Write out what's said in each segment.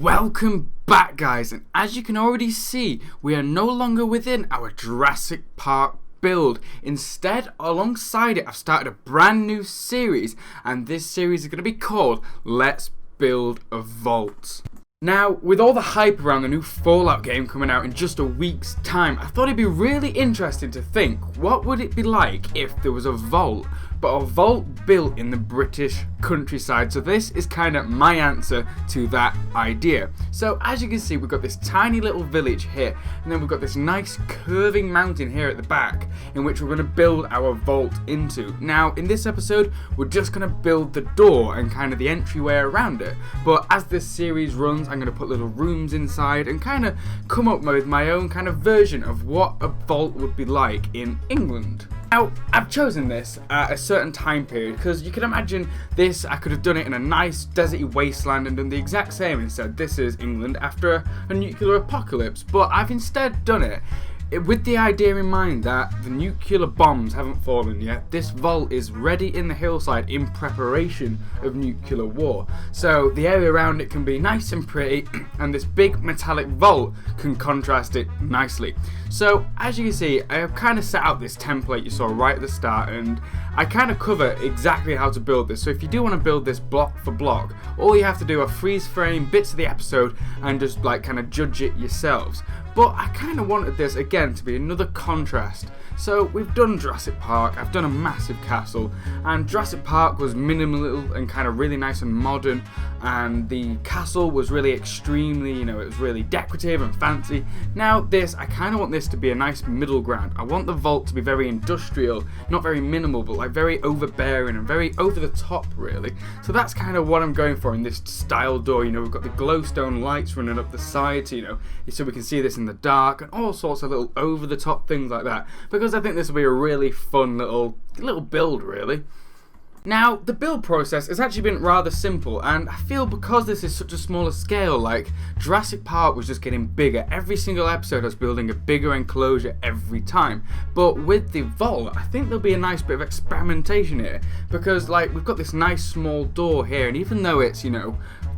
Welcome back, guys, and as you can already see, we are no longer within our Jurassic Park build. Instead, alongside it, I've started a brand new series, and this series is going to be called Let's Build a Vault. Now, with all the hype around the new Fallout game coming out in just a week's time, I thought it'd be really interesting to think, what would it be like if there was a vault, but a vault built in the British countryside? So this is kind of my answer to that idea. So as you can see, we've got this tiny little village here, and then we've got this nice curving mountain here at the back, in which we're going to build our vault into. Now, in this episode, we're just going to build the door and kind of the entryway around it, but as this series runs, I'm going to put little rooms inside and kind of come up with my own kind of version of what a vault would be like in England. Now, I've chosen this at a certain time period because you can imagine this, I could have done it in a nice deserty wasteland and done the exact same and said this is England after a nuclear apocalypse, but I've instead done it with the idea in mind that the nuclear bombs haven't fallen yet. This vault is ready in the hillside in preparation of nuclear war. So the area around it can be nice and pretty, and this big metallic vault can contrast it nicely. So as you can see, I have kind of set out this template you saw right at the start, and I kind of cover exactly how to build this. So if you do want to build this block for block, all you have to do are freeze frame bits of the episode and just like kind of judge it yourselves. But I kind of wanted this again to be another contrast. So we've done Jurassic Park, I've done a massive castle, and Jurassic Park was minimal and kind of really nice and modern, and the castle was really extremely, it was really decorative and fancy. Now this, I kind of want this to be a nice middle ground. I want the vault to be very industrial, not very minimal, but like very overbearing and very over the top really. So that's kind of what I'm going for in this style door. We've got the glowstone lights running up the sides, so we can see this in the dark, and all sorts of little over the top things like that, because I think this will be a really fun little build really. Now, the build process has actually been rather simple, and I feel because this is such a smaller scale, like Jurassic Park was just getting bigger. Every single episode I was building a bigger enclosure every time. But with the vault, I think there'll be a nice bit of experimentation here, because like we've got this nice small door here, and even though it's,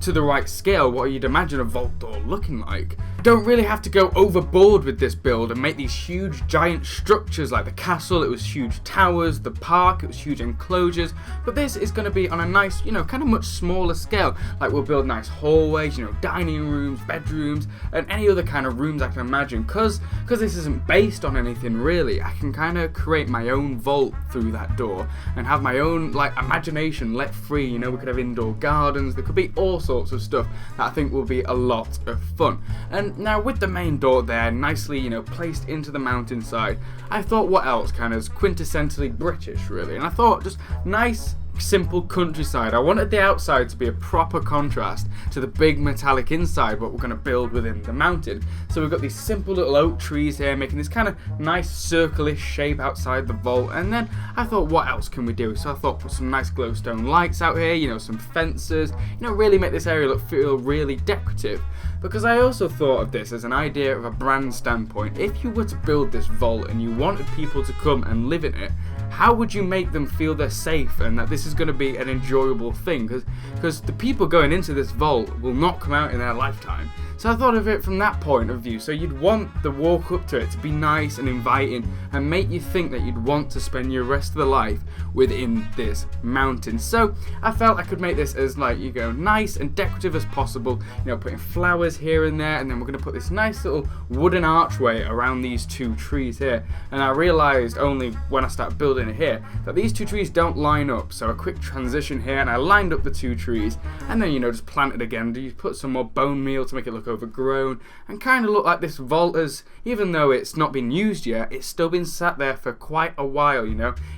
to the right scale, what you'd imagine a vault door looking like, I don't really have to go overboard with this build and make these huge giant structures like the castle. It was huge towers, the park, it was huge enclosures, but this is going to be on a nice, kind of much smaller scale. Like we'll build nice hallways, dining rooms, bedrooms, and any other kind of rooms I can imagine, because this isn't based on anything really. I can kind of create my own vault through that door and have my own like imagination let free. We could have indoor gardens, there could be all sorts of stuff that I think will be a lot of fun. And now with the main door there nicely placed into the mountainside, I thought what else kind of quintessentially British really, and I thought just nice simple countryside. I wanted the outside to be a proper contrast to the big metallic inside what we're going to build within the mountain. So we've got these simple little oak trees here making this kind of nice circle-ish shape outside the vault, and then I thought what else can we do? So I thought put some nice glowstone lights out here, some fences, really make this area feel really decorative. Because I also thought of this as an idea of a brand standpoint. If you were to build this vault and you wanted people to come and live in it, how would you make them feel they're safe and that this is going to be an enjoyable thing? Because the people going into this vault will not come out in their lifetime. So I thought of it from that point of view. So you'd want the walk up to it to be nice and inviting and make you think that you'd want to spend your rest of the life within this mountain. So I felt I could make this as nice and decorative as possible, putting flowers here and there, and then we're going to put this nice little wooden archway around these two trees here. And I realized only when I started building it here that these two trees don't line up, so a quick transition here, and I lined up the two trees, and then just planted again. You put some more bone meal to make it look overgrown and kind of look like this vault has, even though it's not been used yet, it's still been sat there for quite a while.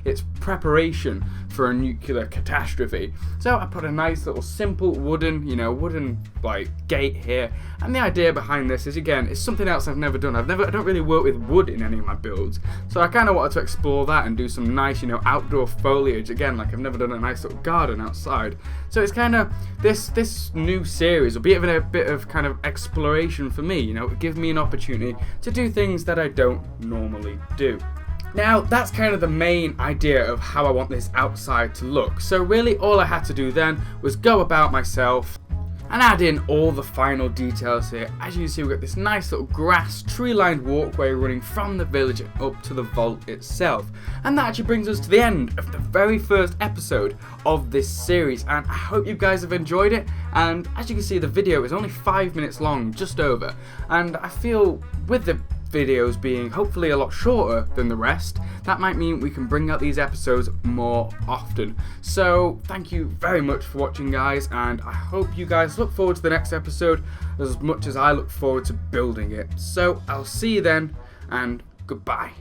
It's preparation for a nuclear catastrophe. So I put a nice little simple wooden gate here, and the idea behind this is, again, it's something else I've never done. I don't really work with wood in any of my builds, so I kind of wanted to explore that and do some nice outdoor foliage again, like I've never done a nice little garden outside. So it's kind of this new series will be a bit of kind of exploration for me. It gives me an opportunity to do things that I don't normally do. Now, that's kind of the main idea of how I want this outside to look. So really all I had to do then was go about myself, and add in all the final details here. As you can see, we've got this nice little grass tree-lined walkway running from the village up to the vault itself. And that actually brings us to the end of the very first episode of this series, and I hope you guys have enjoyed it. And as you can see, the video is only 5 minutes long, just over, and I feel with the videos being hopefully a lot shorter than the rest, that might mean we can bring out these episodes more often. So thank you very much for watching, guys, and I hope you guys look forward to the next episode as much as I look forward to building it. So I'll see you then, and goodbye.